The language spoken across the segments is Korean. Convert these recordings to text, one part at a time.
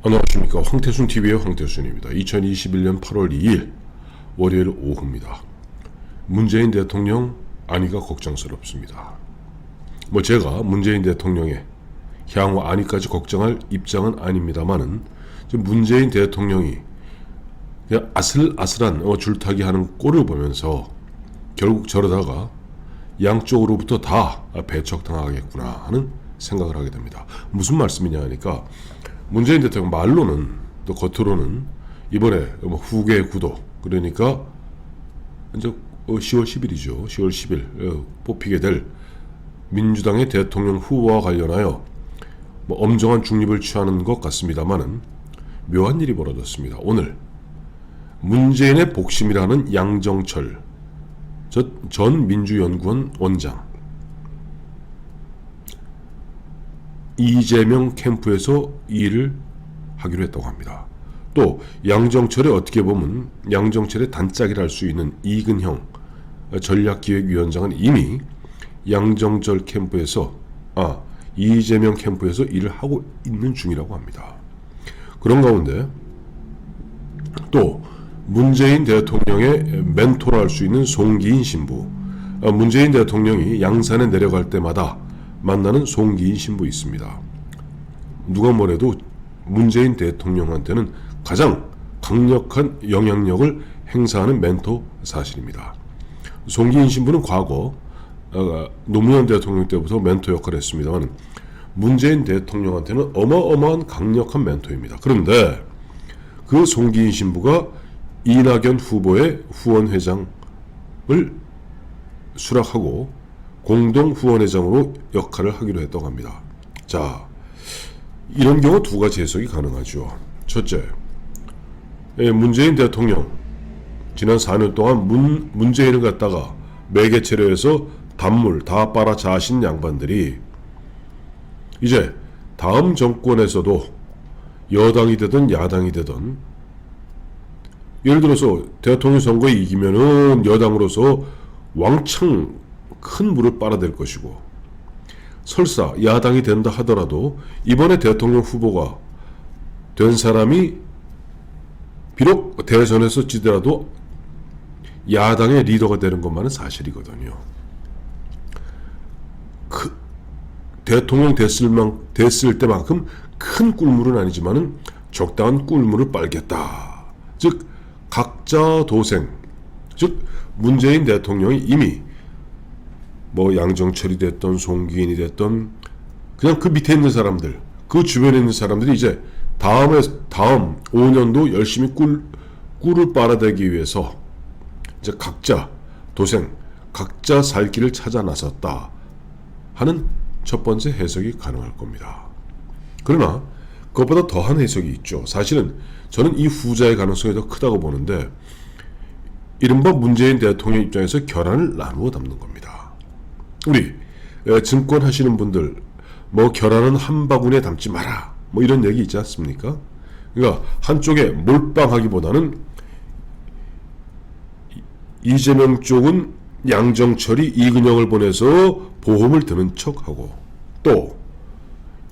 안녕하십니까. 황태순TV의 황태순입니다. 2021년 8월 2일 월요일 오후입니다. 문재인 대통령 안위가 걱정스럽습니다. 제가 문재인 대통령의 향후 안위까지 걱정할 입장은 아닙니다만은 문재인 대통령이 그냥 아슬아슬한 줄타기 하는 꼴을 보면서 결국 저러다가 양쪽으로부터 다 배척당하겠구나 하는 생각을 하게 됩니다. 무슨 말씀이냐 하니까 문재인 대통령 말로는 또 겉으로는 이번에 후계 구도, 그러니까 이제 10월 10일이죠. 10월 10일 뽑히게 될 민주당의 대통령 후보와 관련하여 엄정한 중립을 취하는 것 같습니다만은 묘한 일이 벌어졌습니다. 오늘 문재인의 복심이라는 양정철 전 민주연구원 원장, 이재명 캠프에서 이 일을 하기로 했다고 합니다. 또 양정철의 어떻게 보면 양정철의 단짝이라 할 수 있는 이근형 전략기획위원장은 이미 양정철 캠프에서 이재명 캠프에서 일을 하고 있는 중이라고 합니다. 그런 가운데 또 문재인 대통령의 멘토라 할 수 있는 송기인 신부, 문재인 대통령이 양산에 내려갈 때마다 만나는 송기인 신부 있습니다. 누가 뭐래도 문재인 대통령한테는 가장 강력한 영향력을 행사하는 멘토 사실입니다. 송기인 신부는 과거 노무현 대통령 때부터 멘토 역할을 했습니다만 문재인 대통령한테는 어마어마한 강력한 멘토입니다. 그런데 그 송기인 신부가 이낙연 후보의 후원회장을 수락하고 공동 후원회장으로 역할을 하기로 했다고 합니다. 자, 이런 경우 두 가지 해석이 가능하죠. 첫째, 문재인 대통령 지난 4년 동안 문재인을 갖다가 매개체로 해서 단물 다 빨아자신 양반들이 이제 다음 정권에서도 여당이 되든 야당이 되든, 예를 들어서 대통령 선거에 이기면은 여당으로서 왕창 큰 물을 빨아댈 것이고, 설사 야당이 된다 하더라도 이번에 대통령 후보가 된 사람이 비록 대선에서 지더라도 야당의 리더가 되는 것만은 사실이거든요. 대통령 됐을 때만큼 큰 꿀물은 아니지만은 적당한 꿀물을 빨겠다. 즉 각자 도생, 즉 문재인 대통령이 이미 양정철이 됐던 송기인이 됐던 그냥 그 밑에 있는 사람들, 그 주변에 있는 사람들이 이제 다음 5년도 열심히 꿀을 빨아대기 위해서 이제 각자 도생, 각자 살 길을 찾아 나섰다 하는 첫 번째 해석이 가능할 겁니다. 그러나 그것보다 더한 해석이 있죠. 사실은 저는 이 후자의 가능성이 더 크다고 보는데, 이른바 문재인 대통령 입장에서 결안을 나누어 담는 겁니다. 우리 증권 하시는 분들 결안은 한 바구니에 담지 마라 이런 얘기 있지 않습니까? 그러니까 한쪽에 몰빵하기보다는 이재명 쪽은 양정철이 이근영을 보내서 보험을 드는 척하고, 또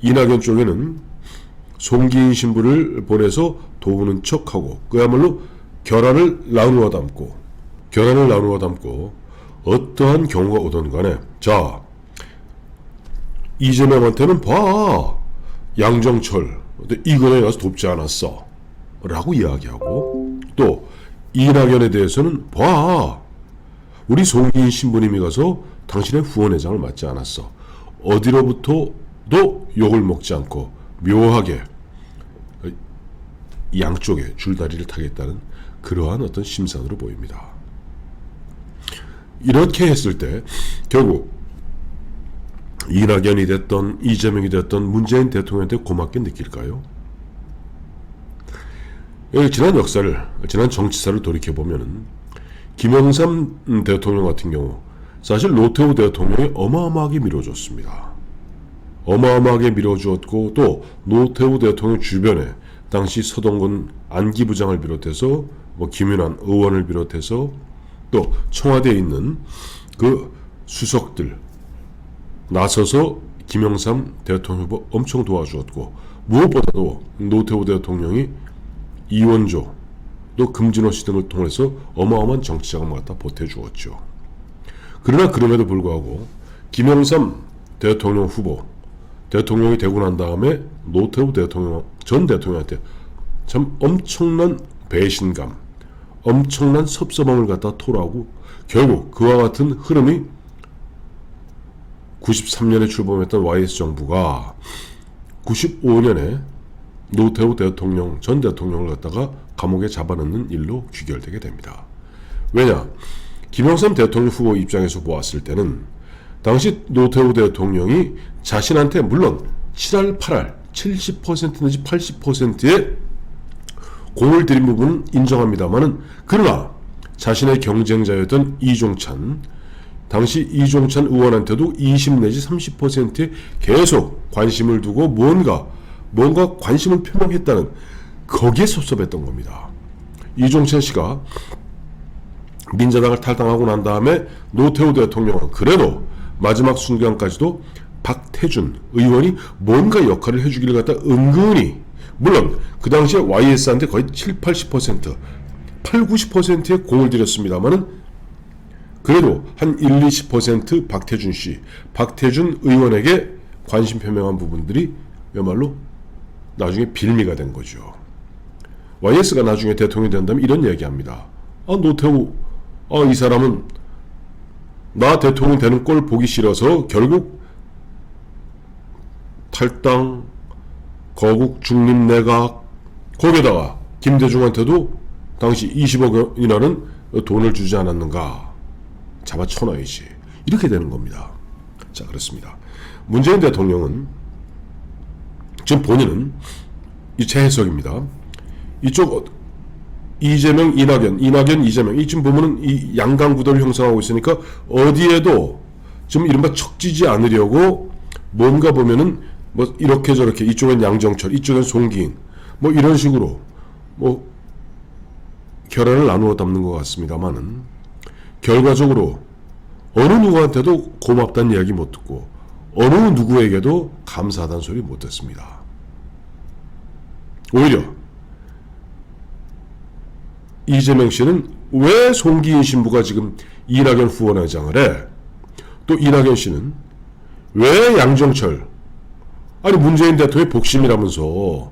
이낙연 쪽에는 송기인 신부를 보내서 도우는 척하고, 그야말로 결안을 나누어 담고 어떠한 경우가 오든 간에, 자, 이재명한테는 봐, 양정철 이근영에 가서 돕지 않았어 라고 이야기하고, 또 이낙연에 대해서는 봐, 우리 송기인 신부님이 가서 당신의 후원회장을 맡지 않았어. 어디로부터도 욕을 먹지 않고 묘하게 양쪽에 줄다리를 타겠다는 그러한 어떤 심산으로 보입니다. 이렇게 했을 때 결국 이낙연이 됐던 이재명이 됐던 문재인 대통령한테 고맙게 느낄까요? 지난 역사를, 지난 정치사를 돌이켜보면은 김영삼 대통령 같은 경우 사실 노태우 대통령이 어마어마하게 밀어줬습니다. 어마어마하게 밀어주었고, 또 노태우 대통령 주변에 당시 서동근 안기부장을 비롯해서 김윤환 의원을 비롯해서 또 청와대에 있는 그 수석들 나서서 김영삼 대통령 후보 엄청 도와주었고, 무엇보다도 노태우 대통령이 이원조 또 금진호 씨 등을 통해서 어마어마한 정치 자금을 갖다 보태주었죠. 그러나 그럼에도 불구하고 김영삼 대통령 후보 대통령이 되고 난 다음에 노태우 대통령 전 대통령한테 참 엄청난 배신감, 엄청난 섭섭함을 갖다 토로하고 결국 그와 같은 흐름이 93년에 출범했던 YS 정부가 95년에 노태우 대통령 전 대통령을 갖다가 감옥에 잡아넣는 일로 귀결되게 됩니다. 왜냐? 김영삼 대통령 후보 입장에서 보았을 때는 당시 노태우 대통령이 자신한테 물론 7할 8할 70% 내지 80%의 공을 들인 부분은 인정합니다만은 그러나 자신의 경쟁자였던 이종찬 당시 이종찬 의원한테도 20 내지 30%에 계속 관심을 두고 뭔가 관심을 표명했다는 거기에 섭섭했던 겁니다. 이종찬 씨가 민자당을 탈당하고 난 다음에 노태우 대통령은 그래도 마지막 순간까지도 박태준 의원이 뭔가 역할을 해주기를 갖다 은근히 물론 그 당시에 YS한테 거의 7, 80% 8, 90%의 공을 들였습니다만은 그래도 한 1, 20% 박태준 씨, 박태준 의원에게 관심 표명한 부분들이 야말로 나중에 빌미가 된 거죠. YS가 나중에 대통령이 된다면 이런 얘기합니다. 노태우, 이 사람은 나 대통령 되는 꼴 보기 싫어서 결국 탈당, 거국 중립내각, 거기에다가 김대중한테도 당시 20억 원이라는 돈을 주지 않았는가. 잡아쳐놔야지. 이렇게 되는 겁니다. 자, 그렇습니다. 문재인 대통령은 지금 본인은 이 제 해석입니다. 이쪽 이재명, 이낙연, 이재명 이 지금 보면은 이 양강구도를 형성하고 있으니까 어디에도 지금 이른바 척지지 않으려고 뭔가 보면은 뭐 이렇게 저렇게 이쪽엔 양정철, 이쪽엔 송기인 뭐 이런 식으로 뭐 결연을 나누어 담는 것 같습니다만은 결과적으로 어느 누구한테도 고맙다는 이야기 못 듣고 어느 누구에게도 감사하다는 소리 못 듣습니다. 오히려 이재명 씨는 왜 송기인 신부가 지금 이낙연 후원회장을 해? 또 이낙연 씨는 왜 양정철 아니 문재인 대통령의 복심이라면서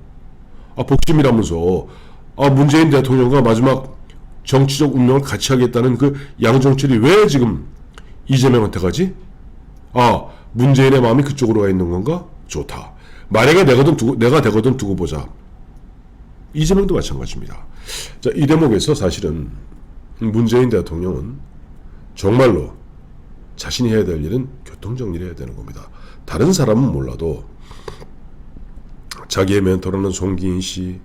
문재인 대통령과 마지막 정치적 운명을 같이 하겠다는 그 양정철이 왜 지금 이재명한테 가지? 문재인의 마음이 그쪽으로 가 있는 건가? 좋다. 만약에 내가 되거든 두고 보자. 이재명도 마찬가지입니다. 자, 이 대목에서 사실은 문재인 대통령은 정말로 자신이 해야 될 일은 교통정리를 해야 되는 겁니다. 다른 사람은 몰라도 자기의 멘토라는 송기인 씨,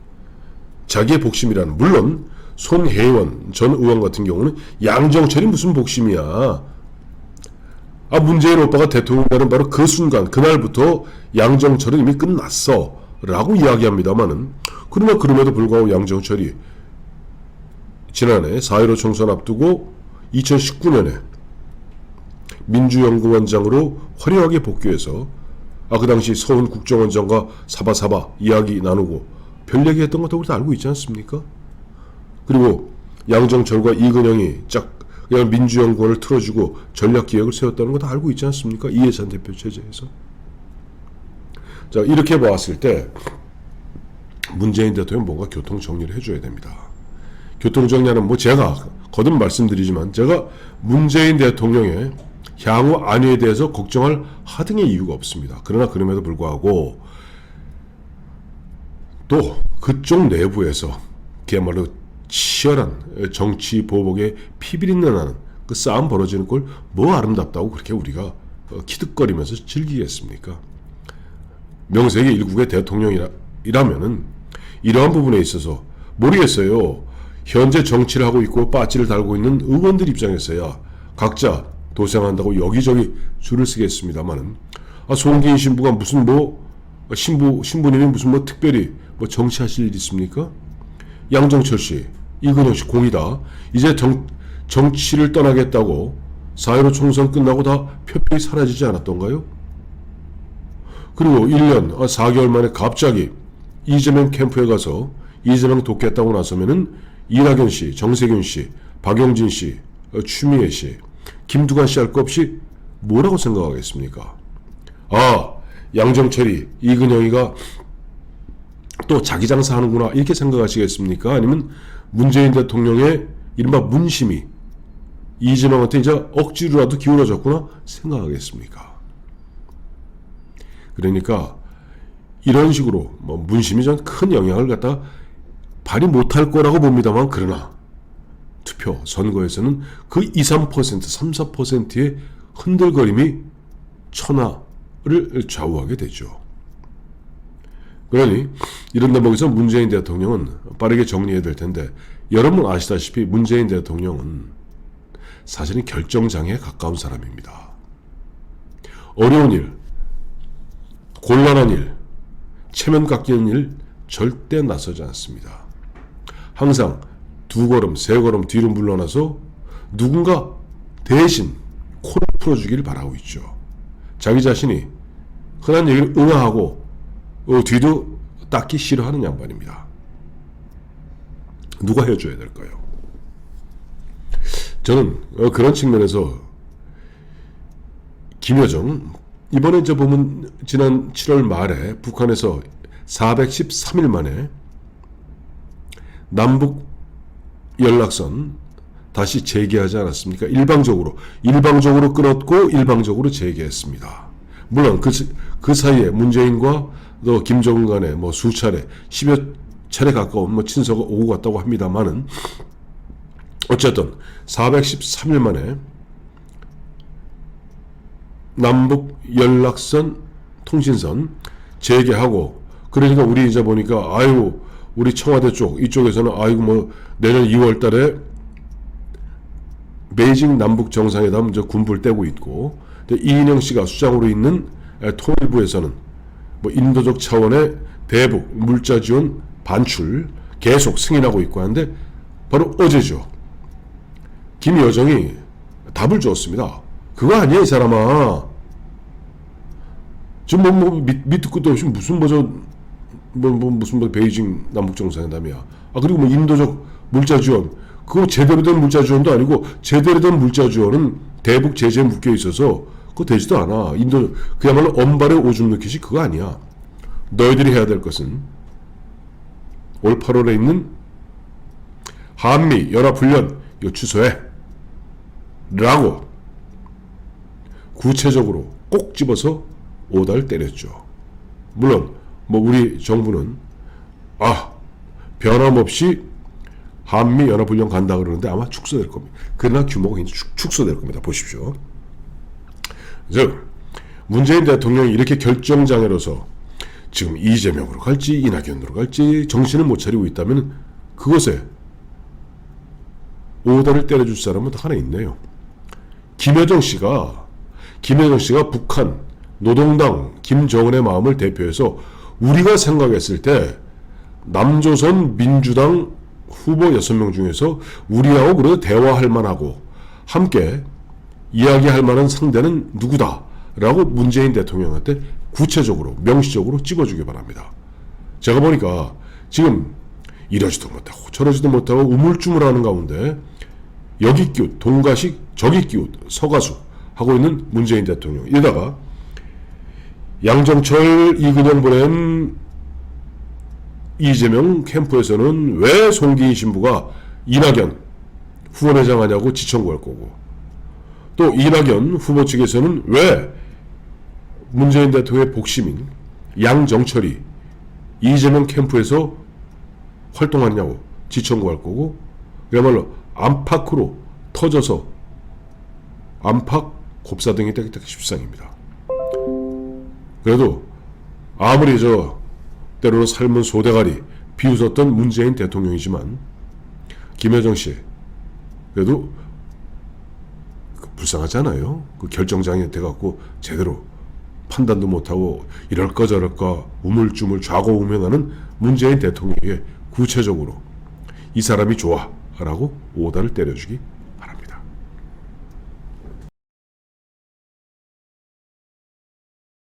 자기의 복심이라는 물론 손혜원 전 의원 같은 경우는 양정철이 무슨 복심이야. 문재인 오빠가 대통령 되는 바로 그 순간 그날부터 양정철은 이미 끝났어 라고 이야기합니다만은 그러나 그럼에도 불구하고 양정철이 지난해 4.15 총선 앞두고 2019년에 민주연구원장으로 화려하게 복귀해서 그 당시 서훈 국정원장과 사바사바 이야기 나누고 별 얘기했던 것도 우리 다 알고 있지 않습니까? 그리고 양정철과 이근영이 그냥 민주연구원을 틀어주고 전략기획을 세웠다는 거 다 알고 있지 않습니까? 이해찬 대표 체제에서. 자, 이렇게 봤을 때 문재인 대통령 뭔가 교통정리를 해줘야 됩니다. 교통정리하는 제가 거듭 말씀드리지만 제가 문재인 대통령의 향후 안위에 대해서 걱정할 하등의 이유가 없습니다. 그러나 그럼에도 불구하고 또 그쪽 내부에서 그야말로 치열한 정치 보복에 피비린내 나는 그 싸움 벌어지는 걸 뭐 아름답다고 그렇게 우리가 키득거리면서 즐기겠습니까? 명색의 일국의 대통령이라면은 이러한 부분에 있어서 모르겠어요. 현재 정치를 하고 있고 빠찌를 달고 있는 의원들 입장에서야 각자 도생한다고 여기저기 줄을 쓰겠습니다만은 송기인 신부가 무슨 신부님이 무슨 특별히 정치하실 일 있습니까? 양정철 씨, 이근영 씨 공이다. 이제 정치를 떠나겠다고 4.15 총선 끝나고 다 표표히 사라지지 않았던가요? 그리고 1년 4개월 만에 갑자기 이재명 캠프에 가서 이재명 돕겠다고 나서면은 이낙연 씨, 정세균 씨, 박용진 씨, 추미애 씨, 김두관 씨 할 것 없이 뭐라고 생각하겠습니까? 아, 양정철이, 이근영이가 또 자기 장사하는구나 이렇게 생각하시겠습니까? 아니면 문재인 대통령의 이른바 문심이 이재명한테 이제 억지로라도 기울어졌구나 생각하겠습니까? 그러니까 이런 식으로 뭐 문심이 전 큰 영향을 갖다 발휘 못할 거라고 봅니다만, 그러나 투표 선거에서는 그 2, 3%, 3, 4%의 흔들거림이 천하를 좌우하게 되죠. 그러니 이런 대목에서 문재인 대통령은 빠르게 정리해야 될 텐데, 여러분 아시다시피 문재인 대통령은 사실은 결정장애에 가까운 사람입니다. 어려운 일, 곤란한 일, 체면 깎이는 일 절대 나서지 않습니다. 항상 두 걸음, 세 걸음 뒤로 물러나서 누군가 대신 코를 풀어주기를 바라고 있죠. 자기 자신이 흔한 얘기를 응하고 뒤도 딱히 싫어하는 양반입니다. 누가 해줘야 될까요? 저는 그런 측면에서 김여정, 이번에 이제 보면 지난 7월 말에 북한에서 413일 만에 남북 연락선 다시 재개하지 않았습니까? 일방적으로 끊었고 일방적으로 재개했습니다. 물론 그 사이에 문재인과 또 김정은 간에 뭐 수차례, 10여 차례 가까운 뭐 친서가 오고 갔다고 합니다만은, 어쨌든 413일 만에 남북 연락선 통신선 재개하고, 그러니까 우리 이제 보니까 아유, 우리 청와대 이쪽에서는 아이고 뭐 내년 2월 달에 베이징 남북 정상회담 이제 군불 떼고 있고, 이인영 씨가 수장으로 있는 통일부에서는 뭐 인도적 차원의 대북 물자 지원 반출 계속 승인하고 있고 하는데, 바로 어제죠. 김여정이 답을 줬습니다. 그거 아니야 이 사람아. 지금 뭐 밑도 끝도 없이 무슨 무슨 베이징 남북 정상회담이야. 그리고 뭐 인도적 물자 지원, 그거 제대로 된 물자 지원도 아니고, 제대로 된 물자 지원은 대북 제재에 묶여 있어서 그거 되지도 않아. 그야말로 엄발에 오줌 넣기식 그거 아니야. 너희들이 해야 될 것은 올 8월에 있는 한미 연합훈련 이거 취소해 라고 구체적으로 꼭 집어서 오다를 때렸죠. 물론 뭐 우리 정부는 변함없이 한미 연합훈련 간다 그러는데 아마 축소될 겁니다. 그러나 규모가 축소될 겁니다. 보십시오. 즉 문재인 대통령이 이렇게 결정장애로서 지금 이재명으로 갈지 이낙연으로 갈지 정신을 못 차리고 있다면, 그것에 오다를 때려줄 사람은 하나 있네요. 김여정 씨가 북한 노동당 김정은의 마음을 대표해서 우리가 생각했을 때 남조선 민주당 후보 6명 중에서 우리하고 그래도 대화할 만하고 함께 이야기할 만한 상대는 누구다 라고 문재인 대통령한테 구체적으로 명시적으로 찝어주기 바랍니다. 제가 보니까 지금 이러지도 못하고 저러지도 못하고 우물쭈물하는 가운데 여기 끼웃 동가식 저기 끼웃 서가수 하고 있는 문재인 대통령, 이러다가 양정철, 이근영 보낸 이재명 캠프에서는 왜 송기인 신부가 이낙연 후원회장 하냐고 지청구할 거고, 또 이낙연 후보 측에서는 왜 문재인 대통령의 복심인 양정철이 이재명 캠프에서 활동하느냐고 지청구할 거고, 그야말로 안팎으로 터져서 안팎 곱사등이 떼기 십상입니다. 그래도 아무리 때로는 삶은 소대가리 비웃었던 문재인 대통령이지만, 김여정 씨 그래도 불쌍하잖아요. 그 결정장애 돼갖고 제대로 판단도 못하고 이럴까 저럴까 우물쭈물 좌고우면하는 문재인 대통령에게 구체적으로 이 사람이 좋아 라고 오다를 때려주기